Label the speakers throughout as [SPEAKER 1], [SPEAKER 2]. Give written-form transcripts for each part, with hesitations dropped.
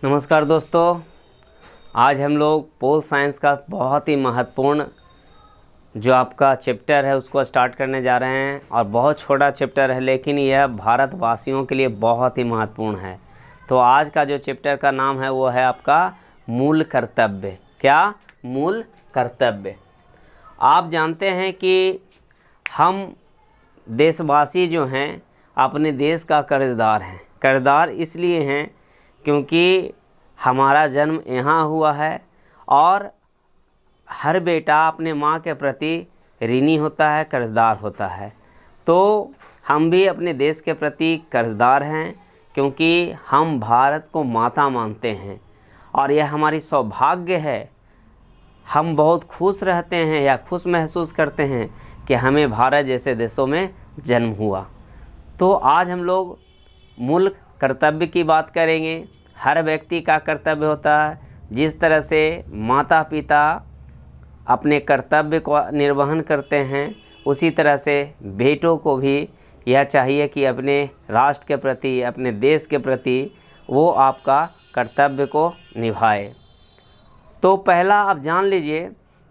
[SPEAKER 1] नमस्कार दोस्तों, आज हम लोग पोल साइंस का बहुत ही महत्वपूर्ण जो आपका चैप्टर है उसको स्टार्ट करने जा रहे हैं। और बहुत छोटा चैप्टर है लेकिन यह भारतवासियों के लिए बहुत ही महत्वपूर्ण है। तो आज का जो चैप्टर का नाम है वो है आपका मूल कर्तव्य। क्या? मूल कर्तव्य। आप जानते हैं कि हम देशवासी जो हैं अपने देश का कर्जदार हैं। कर्जदार इसलिए हैं क्योंकि हमारा जन्म यहाँ हुआ है और हर बेटा अपने माँ के प्रति ऋणी होता है, कर्जदार होता है। तो हम भी अपने देश के प्रति कर्जदार हैं क्योंकि हम भारत को माता मानते हैं और यह हमारी सौभाग्य है। हम बहुत खुश रहते हैं या खुश महसूस करते हैं कि हमें भारत जैसे देशों में जन्म हुआ। तो आज हम लोग मूल कर्तव्य की बात करेंगे। हर व्यक्ति का कर्तव्य होता है। जिस तरह से माता पिता अपने कर्तव्य को निर्वहन करते हैं उसी तरह से बेटों को भी यह चाहिए कि अपने राष्ट्र के प्रति, अपने देश के प्रति वो आपका कर्तव्य को निभाए। तो पहला आप जान लीजिए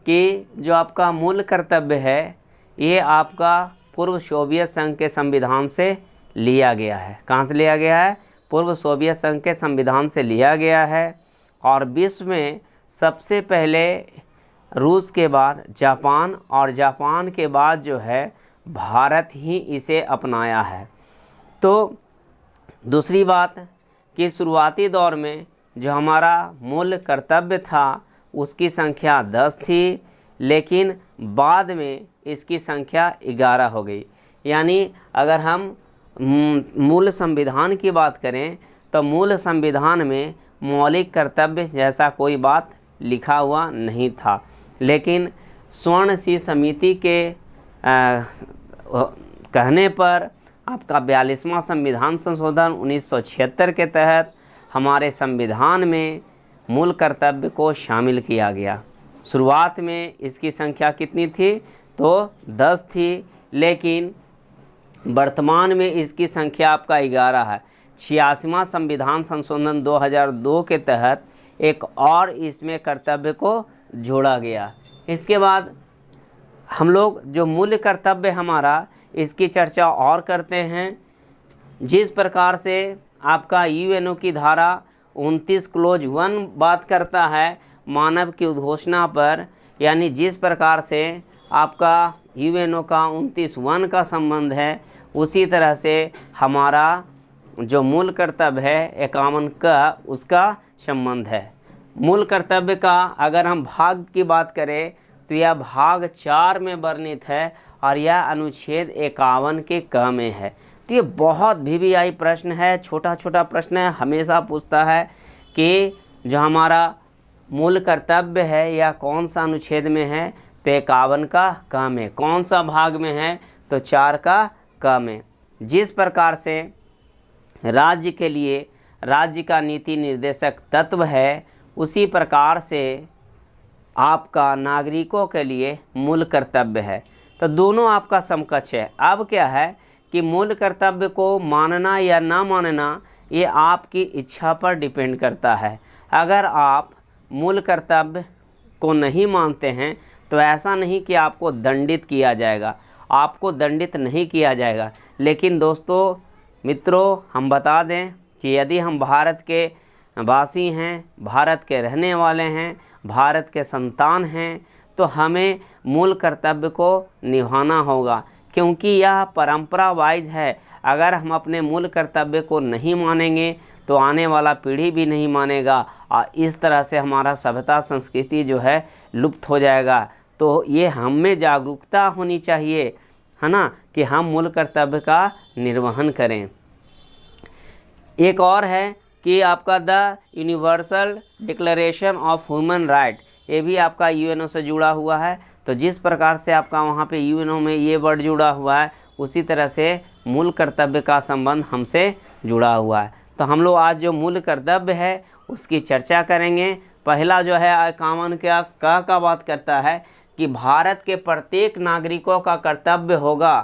[SPEAKER 1] कि जो आपका मूल कर्तव्य है ये आपका पूर्व सोवियत संघ के संविधान से लिया गया है। कहाँ से लिया गया है? पूर्व सोवियत संघ के संविधान से लिया गया है। और विश्व में सबसे पहले रूस के बाद जापान और जापान के बाद जो है भारत ही इसे अपनाया है। तो दूसरी बात कि शुरुआती दौर में जो हमारा मूल कर्तव्य था उसकी संख्या 10 थी, लेकिन बाद में इसकी संख्या 11 हो गई। यानी अगर हम मूल संविधान की बात करें तो मूल संविधान में मौलिक कर्तव्य जैसा कोई बात लिखा हुआ नहीं था, लेकिन स्वर्ण सिंह समिति के कहने पर आपका 42वां संविधान संशोधन 1976 के तहत हमारे संविधान में मूल कर्तव्य को शामिल किया गया। शुरुआत में इसकी संख्या कितनी थी? तो 10 थी, लेकिन वर्तमान में इसकी संख्या आपका 11 है। 86वां संविधान संशोधन 2002 के तहत एक और इसमें कर्तव्य को जोड़ा गया। इसके बाद हम लोग जो मूल कर्तव्य हमारा इसकी चर्चा और करते हैं। जिस प्रकार से आपका यूएनओ की धारा 29 क्लोज 1 बात करता है मानव की उद्घोषणा पर, यानी जिस प्रकार से आपका यूएनओ का 29(1) का संबंध है उसी तरह से हमारा जो मूल कर्तव्य है 51 का उसका संबंध है। मूल कर्तव्य का अगर हम भाग की बात करें तो यह भाग 4 में वर्णित है और यह अनुच्छेद 51 के क में है। तो ये बहुत VVI प्रश्न है, छोटा छोटा प्रश्न है, हमेशा पूछता है कि जो हमारा मूल कर्तव्य है यह कौन सा अनुच्छेद में है? तो 51 का क में। कौन सा भाग में है? तो 4 का क में। जिस प्रकार से राज्य के लिए राज्य का नीति निर्देशक तत्व है उसी प्रकार से आपका नागरिकों के लिए मूल कर्तव्य है। तो दोनों आपका समकक्ष है। अब क्या है कि मूल कर्तव्य को मानना या ना मानना ये आपकी इच्छा पर डिपेंड करता है। अगर आप मूल कर्तव्य को नहीं मानते हैं तो ऐसा नहीं कि आपको दंडित किया जाएगा, आपको दंडित नहीं किया जाएगा। लेकिन दोस्तों मित्रों, हम बता दें कि यदि हम भारत के वासी हैं, भारत के रहने वाले हैं, भारत के संतान हैं, तो हमें मूल कर्तव्य को निभाना होगा, क्योंकि यह परंपरा वाइज है। अगर हम अपने मूल कर्तव्य को नहीं मानेंगे तो आने वाला पीढ़ी भी नहीं मानेगा और इस तरह से हमारा सभ्यता संस्कृति जो है लुप्त हो जाएगा। तो ये हम में जागरूकता होनी चाहिए, है ना, कि हम मूल कर्तव्य का निर्वहन करें। एक और है कि आपका the universal declaration of human right, ये भी आपका यूएनओ से जुड़ा हुआ है। तो जिस प्रकार से आपका वहाँ पे यूएनओ में ये वर्ड जुड़ा हुआ है उसी तरह से मूल कर्तव्य का संबंध हमसे जुड़ा हुआ है। तो हम लोग आज जो मूल कर्तव्य है उसकी चर्चा करेंगे। पहला जो है 51 का बात करता है कि भारत के प्रत्येक नागरिकों का कर्तव्य होगा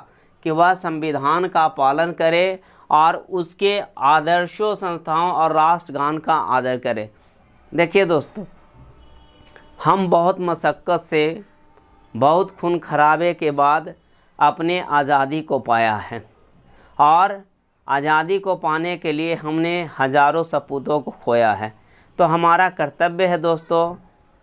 [SPEAKER 1] कि वह संविधान का पालन करे और उसके आदर्शों, संस्थाओं और राष्ट्रगान का आदर करें। देखिए दोस्तों, हम बहुत मशक्क़त से, बहुत खून खराबे के बाद अपने आज़ादी को पाया है, और आज़ादी को पाने के लिए हमने हज़ारों सपूतों को खोया है। तो हमारा कर्तव्य है दोस्तों,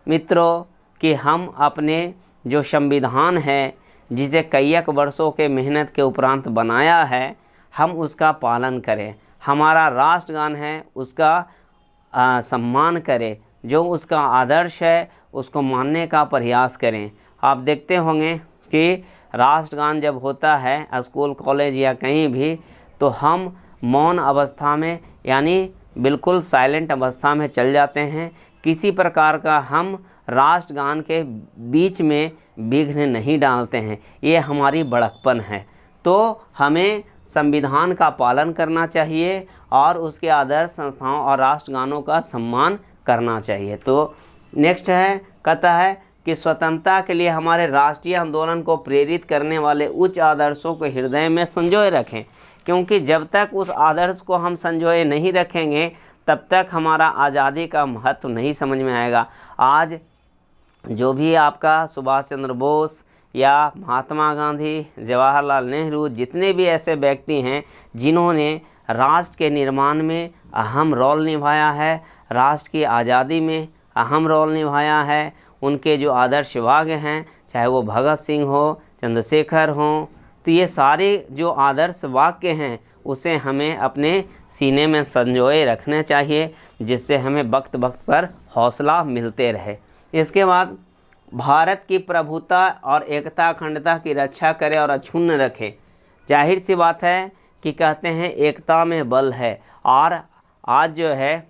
[SPEAKER 1] मित्रों, कि हम अपने जो संविधान है, जिसे कईयक वर्षों के मेहनत के उपरांत बनाया है, हम उसका पालन करें। हमारा राष्ट्रगान है, उसका सम्मान करें। जो उसका आदर्श है उसको मानने का प्रयास करें। आप देखते होंगे कि राष्ट्रगान जब होता है स्कूल, कॉलेज या कहीं भी, तो हम मौन अवस्था में, यानी बिल्कुल साइलेंट अवस्था में चल जाते हैं। किसी प्रकार का हम राष्ट्रगान के बीच में विघ्न नहीं डालते हैं। ये हमारी बड़कपन है। तो हमें संविधान का पालन करना चाहिए और उसके आदर्श, संस्थाओं और राष्ट्रगानों का सम्मान करना चाहिए। तो नेक्स्ट है, कहता है कि स्वतंत्रता के लिए हमारे राष्ट्रीय आंदोलन को प्रेरित करने वाले उच्च आदर्शों को हृदय में संजोए रखें, क्योंकि जब तक उस आदर्श को हम संजोए नहीं रखेंगे तब तक हमारा आज़ादी का महत्व नहीं समझ में आएगा। आज जो भी आपका सुभाष चंद्र बोस या महात्मा गांधी, जवाहरलाल नेहरू, जितने भी ऐसे व्यक्ति हैं जिन्होंने राष्ट्र के निर्माण में अहम रोल निभाया है, राष्ट्र की आज़ादी में अहम रोल निभाया है, उनके जो आदर्श वाक्य हैं, चाहे वो भगत सिंह हो, चंद्रशेखर हो, तो ये सारे जो आदर्श वाक्य हैं उसे हमें अपने सीने में संजोए रखना चाहिए, जिससे हमें वक्त वक्त पर हौसला मिलते रहे। इसके बाद, भारत की प्रभुता और एकता, अखंडता की रक्षा करे और अक्षुण्ण रखे। जाहिर सी बात है कि कहते हैं एकता में बल है, और आज जो है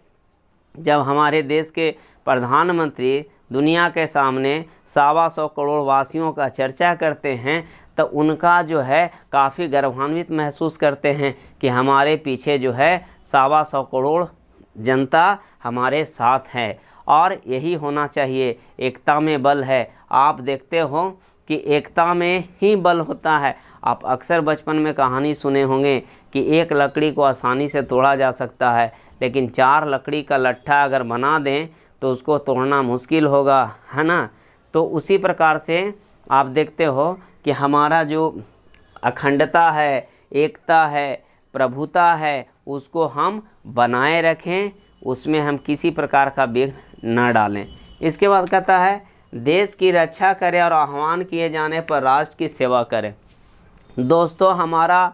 [SPEAKER 1] जब हमारे देश के प्रधानमंत्री दुनिया के सामने 125 करोड़ वासियों का चर्चा करते हैं, तो उनका जो है काफ़ी गर्वान्वित महसूस करते हैं कि हमारे पीछे जो है 125 करोड़ जनता हमारे साथ है, और यही होना चाहिए। एकता में बल है। आप देखते हो कि एकता में ही बल होता है। आप अक्सर बचपन में कहानी सुने होंगे कि एक लकड़ी को आसानी से तोड़ा जा सकता है, लेकिन 4 लकड़ी का लट्ठा अगर बना दें तो उसको तोड़ना मुश्किल होगा, है ना। तो उसी प्रकार से आप देखते हो कि हमारा जो अखंडता है, एकता है, प्रभुता है, उसको हम बनाए रखें, उसमें हम किसी प्रकार का विघ्न न डालें। इसके बाद कहता है, देश की रक्षा करें और आह्वान किए जाने पर राष्ट्र की सेवा करें। दोस्तों, हमारा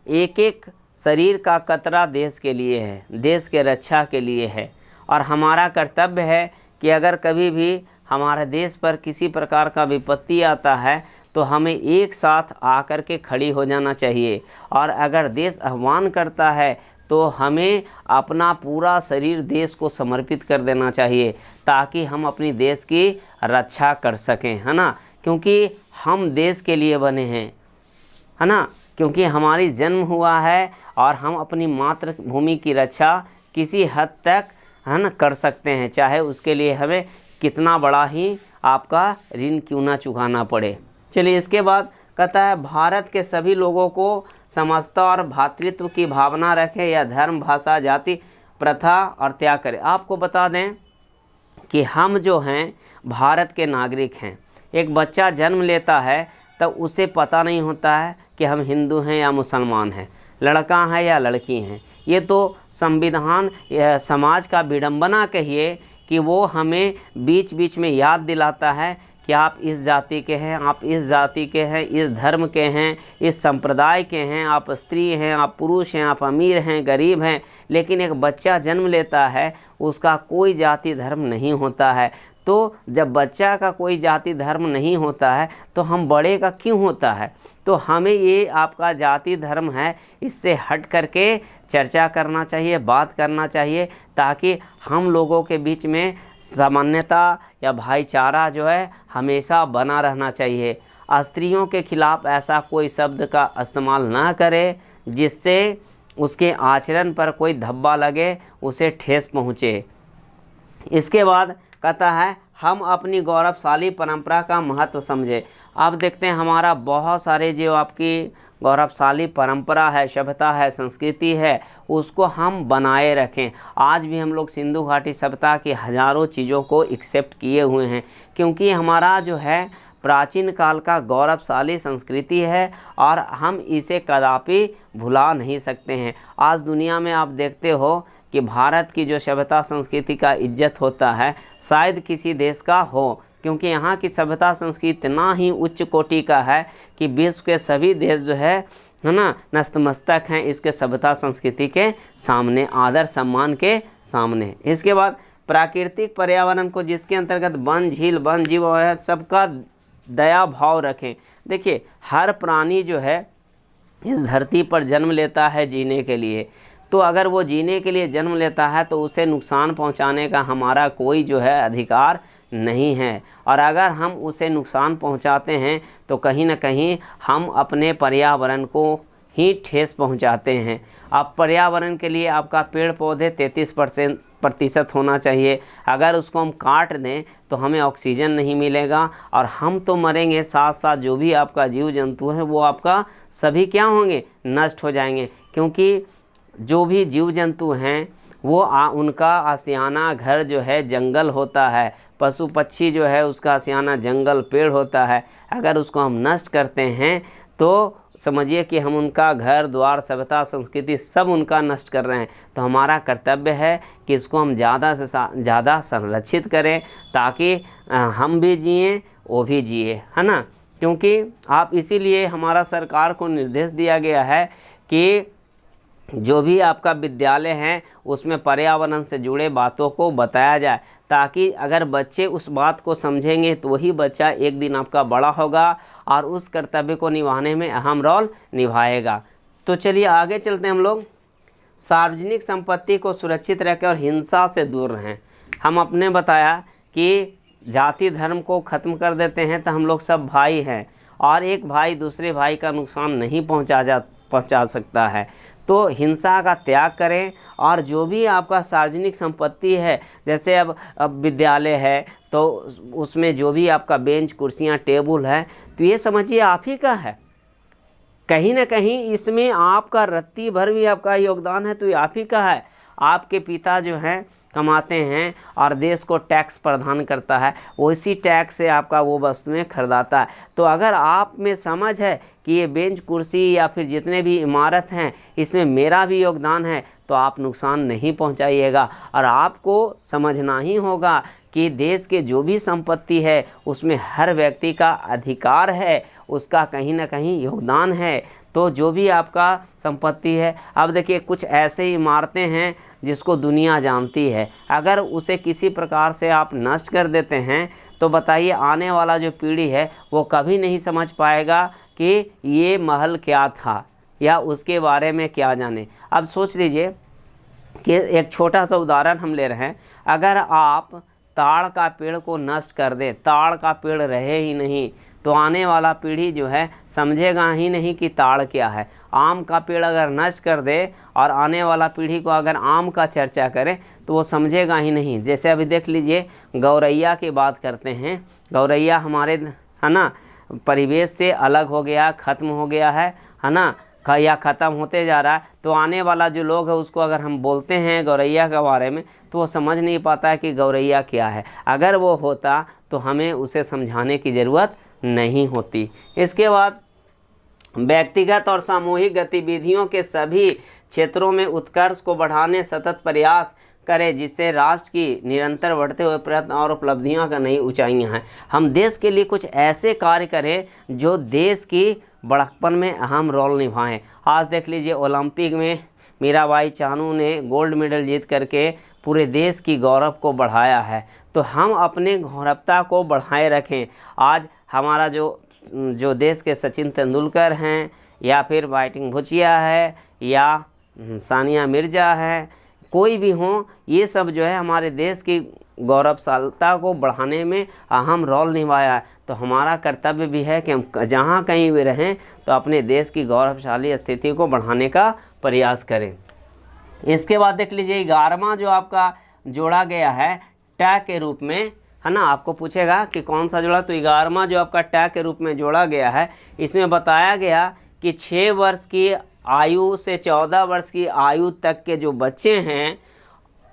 [SPEAKER 1] एक एक शरीर का कतरा देश के लिए है, देश के रक्षा के लिए है, और हमारा कर्तव्य है कि अगर कभी भी हमारे देश पर किसी प्रकार का विपत्ति आता है तो हमें एक साथ आकर के खड़ी हो जाना चाहिए, और अगर देश आह्वान करता है तो हमें अपना पूरा शरीर देश को समर्पित कर देना चाहिए, ताकि हम अपनी देश की रक्षा कर सकें, है ना। क्योंकि हम देश के लिए बने हैं, है ना, क्योंकि हमारी जन्म हुआ है, और हम अपनी मातृभूमि की रक्षा किसी हद तक, है ना, कर सकते हैं, चाहे उसके लिए हमें कितना बड़ा ही आपका ऋण क्यों ना चुकाना पड़े। चलिए, इसके बाद कहता है, भारत के सभी लोगों को समझता और भ्रातृत्व की भावना रखें, या धर्म, भाषा, जाति, प्रथा और त्याग करें। आपको बता दें कि हम जो हैं भारत के नागरिक हैं। एक बच्चा जन्म लेता है तब उसे पता नहीं होता है कि हम हिंदू हैं या मुसलमान हैं, लड़का है या लड़की हैं। ये तो संविधान, समाज का विडंबना कहिए कि वो हमें बीच बीच में याद दिलाता है कि आप इस जाति के हैं, आप इस जाति के हैं, इस धर्म के हैं, इस संप्रदाय के हैं, आप स्त्री हैं, आप पुरुष हैं, आप अमीर हैं, गरीब हैं। लेकिन एक बच्चा जन्म लेता है, उसका कोई जाति धर्म नहीं होता है। तो जब बच्चा का कोई जाति धर्म नहीं होता है तो हम बड़े का क्यों होता है। तो हमें ये आपका जाति धर्म है, इससे हट करके चर्चा करना चाहिए, बात करना चाहिए, ताकि हम लोगों के बीच में सामान्यता या भाईचारा जो है हमेशा बना रहना चाहिए। स्त्रियों के खिलाफ़ ऐसा कोई शब्द का इस्तेमाल ना करें जिससे उसके आचरण पर कोई धब्बा लगे, उसे ठेस पहुँचे। इसके बाद कहता है, हम अपनी गौरवशाली परंपरा का महत्व समझें। अब देखते हैं हमारा बहुत सारे जो आपकी गौरवशाली परंपरा है, सभ्यता है, संस्कृति है, उसको हम बनाए रखें। आज भी हम लोग सिंधु घाटी सभ्यता की हज़ारों चीज़ों को एक्सेप्ट किए हुए हैं, क्योंकि हमारा जो है प्राचीन काल का गौरवशाली संस्कृति है और हम इसे कदापि भुला नहीं सकते हैं। आज दुनिया में आप देखते हो कि भारत की जो सभ्यता संस्कृति का इज्जत होता है शायद किसी देश का हो, क्योंकि यहाँ की सभ्यता संस्कृति इतना ही उच्च कोटि का है कि विश्व के सभी देश जो है ना नतमस्तक हैं इसके सभ्यता संस्कृति के सामने, आदर सम्मान के सामने। इसके बाद प्राकृतिक पर्यावरण को, जिसके अंतर्गत वन, झील, वन जीव और सबका दया भाव रखें। देखिए हर प्राणी जो है इस धरती पर जन्म लेता है जीने के लिए, तो अगर वो जीने के लिए जन्म लेता है तो उसे नुकसान पहुंचाने का हमारा कोई जो है अधिकार नहीं है, और अगर हम उसे नुकसान पहुंचाते हैं तो कहीं ना कहीं हम अपने पर्यावरण को ही ठेस पहुंचाते हैं। अब पर्यावरण के लिए आपका पेड़ पौधे 33% होना चाहिए, अगर उसको हम काट दें तो हमें ऑक्सीजन नहीं मिलेगा और हम तो मरेंगे, साथ साथ जो भी आपका जीव जंतु है वो आपका सभी क्या होंगे, नष्ट हो जाएंगे। क्योंकि जो भी जीव जंतु हैं वो उनका आशियाना घर जो है जंगल होता है, पशु पक्षी जो है उसका आशियाना जंगल पेड़ होता है। अगर उसको हम नष्ट करते हैं तो समझिए कि हम उनका घर द्वार, सभ्यता, संस्कृति सब उनका नष्ट कर रहे हैं। तो हमारा कर्तव्य है कि इसको हम ज़्यादा से ज़्यादा संरक्षित करें ताकि हम भी जिएं वो भी जिए, है ना। क्योंकि आप इसीलिए हमारा सरकार को निर्देश दिया गया है कि जो भी आपका विद्यालय है उसमें पर्यावरण से जुड़े बातों को बताया जाए, ताकि अगर बच्चे उस बात को समझेंगे तो वही बच्चा एक दिन आपका बड़ा होगा और उस कर्तव्य को निभाने में अहम रोल निभाएगा। तो चलिए आगे चलते हैं हम लोग। सार्वजनिक संपत्ति को सुरक्षित रखें और हिंसा से दूर रहें। हम अपने बताया कि जाति धर्म को ख़त्म कर देते हैं तो हम लोग सब भाई हैं और एक भाई दूसरे भाई का नुकसान नहीं पहुंचा सकता है। तो हिंसा का त्याग करें और जो भी आपका सार्वजनिक संपत्ति है, जैसे अब विद्यालय है तो उसमें जो भी आपका बेंच, कुर्सियां, टेबल है तो ये समझिए आप ही का है। कहीं ना कहीं इसमें आपका रत्ती भर भी आपका योगदान है तो ये आप ही का है। आपके पिता जो हैं कमाते हैं और देश को टैक्स प्रदान करता है, उसी टैक्स से आपका वो वस्तुएं खरीदाता है। तो अगर आप में समझ है कि ये बेंच, कुर्सी या फिर जितने भी इमारत हैं इसमें मेरा भी योगदान है तो आप नुकसान नहीं पहुंचाइएगा। और आपको समझना ही होगा कि देश के जो भी संपत्ति है उसमें हर व्यक्ति का अधिकार है, उसका कहीं ना कहीं योगदान है। तो जो भी आपका संपत्ति है, अब देखिए कुछ ऐसे इमारतें हैं जिसको दुनिया जानती है, अगर उसे किसी प्रकार से आप नष्ट कर देते हैं तो बताइए आने वाला जो पीढ़ी है वो कभी नहीं समझ पाएगा कि ये महल क्या था या उसके बारे में क्या जाने। अब सोच लीजिए कि एक छोटा सा उदाहरण हम ले रहे हैं, अगर आप ताड़ का पेड़ को नष्ट कर दें, ताड़ का पेड़ रहे ही नहीं तो आने वाला पीढ़ी जो है समझेगा ही नहीं कि ताड़ क्या है। आम का पेड़ अगर नष्ट कर दे और आने वाला पीढ़ी को अगर आम का चर्चा करें तो वो समझेगा ही नहीं। जैसे अभी देख लीजिए गौरैया की बात करते हैं, गौरैया हमारे है ना परिवेश से अलग हो गया, ख़त्म हो गया है ना, या ख़त्म होते जा रहा है। तो आने वाला जो लोग है उसको अगर हम बोलते हैं गौरैया के बारे में तो वो समझ नहीं पाता है कि गौरैया क्या है। अगर वो होता तो हमें उसे समझाने की ज़रूरत नहीं होती। इसके बाद व्यक्तिगत और सामूहिक गतिविधियों के सभी क्षेत्रों में उत्कर्ष को बढ़ाने सतत प्रयास करें, जिससे राष्ट्र की निरंतर बढ़ते हुए प्रयत्न और उपलब्धियां का नई ऊंचाइयां हैं। हम देश के लिए कुछ ऐसे कार्य करें जो देश की बढ़कपन में अहम रोल निभाएं। आज देख लीजिए ओलंपिक में मीराबाई चानू ने गोल्ड मेडल जीत करके पूरे देश की गौरव को बढ़ाया है। तो हम अपने गौरवता को बढ़ाए रखें। आज हमारा जो देश के सचिन तेंदुलकर हैं या फिर बाइटिंग भुचिया है या सानिया मिर्ज़ा है, कोई भी हो, ये सब जो है हमारे देश की गौरवशालता को बढ़ाने में अहम रोल निभाया है। तो हमारा कर्तव्य भी है कि हम जहाँ कहीं भी रहें तो अपने देश की गौरवशाली स्थिति को बढ़ाने का प्रयास करें। इसके बाद देख लीजिए 11वां जो आपका जोड़ा गया है ट के रूप में, है ना, आपको पूछेगा कि कौन सा जोड़ा, तो 11वां जो आपका टैग के रूप में जोड़ा गया है, इसमें बताया गया कि 6 वर्ष की आयु से 14 वर्ष की आयु तक के जो बच्चे हैं,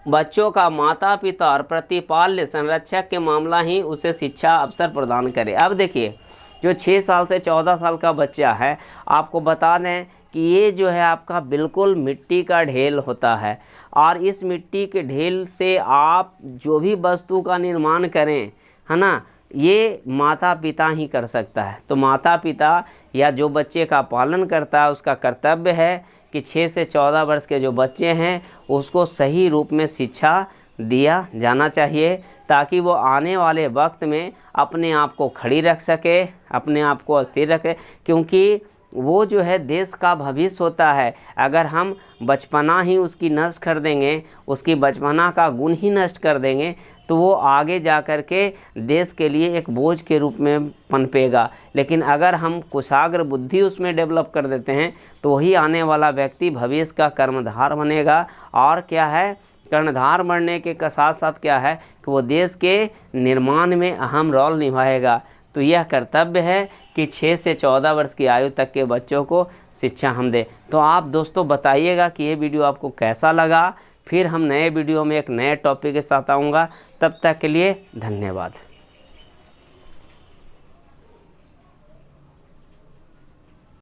[SPEAKER 1] बच्चों का माता पिता और प्रतिपाल्य संरक्षक के मामला ही उसे शिक्षा अवसर प्रदान करे। अब देखिए, जो 6 साल से 14 साल का बच्चा है, आपको बता दें कि ये जो है आपका बिल्कुल मिट्टी का ढेल होता है, और इस मिट्टी के ढेल से आप जो भी वस्तु का निर्माण करें, है ना, ये माता पिता ही कर सकता है। तो माता पिता या जो बच्चे का पालन करता है उसका कर्तव्य है कि 6 से 14 वर्ष के जो बच्चे हैं उसको सही रूप में शिक्षा दिया जाना चाहिए, ताकि वो आने वाले वक्त में अपने आप को खड़ी रख सके, अपने आप को स्थिर रखे, क्योंकि वो जो है देश का भविष्य होता है। अगर हम बचपना ही उसकी नष्ट कर देंगे, उसकी बचपना का गुण ही नष्ट कर देंगे, तो वो आगे जा कर के देश के लिए एक बोझ के रूप में पनपेगा। लेकिन अगर हम कुशाग्र बुद्धि उसमें डेवलप कर देते हैं तो वही आने वाला व्यक्ति भविष्य का कर्णधार बनेगा। और क्या है, कर्णधार बनने के साथ साथ क्या है कि वो देश के निर्माण में अहम रोल निभाएगा। तो यह कर्तव्य है कि 6 से 14 वर्ष की आयु तक के बच्चों को शिक्षा हम दें। तो आप दोस्तों बताइएगा कि ये वीडियो आपको कैसा लगा। फिर हम नए वीडियो में एक नए टॉपिक के साथ आऊँगा। तब तक के लिए धन्यवाद।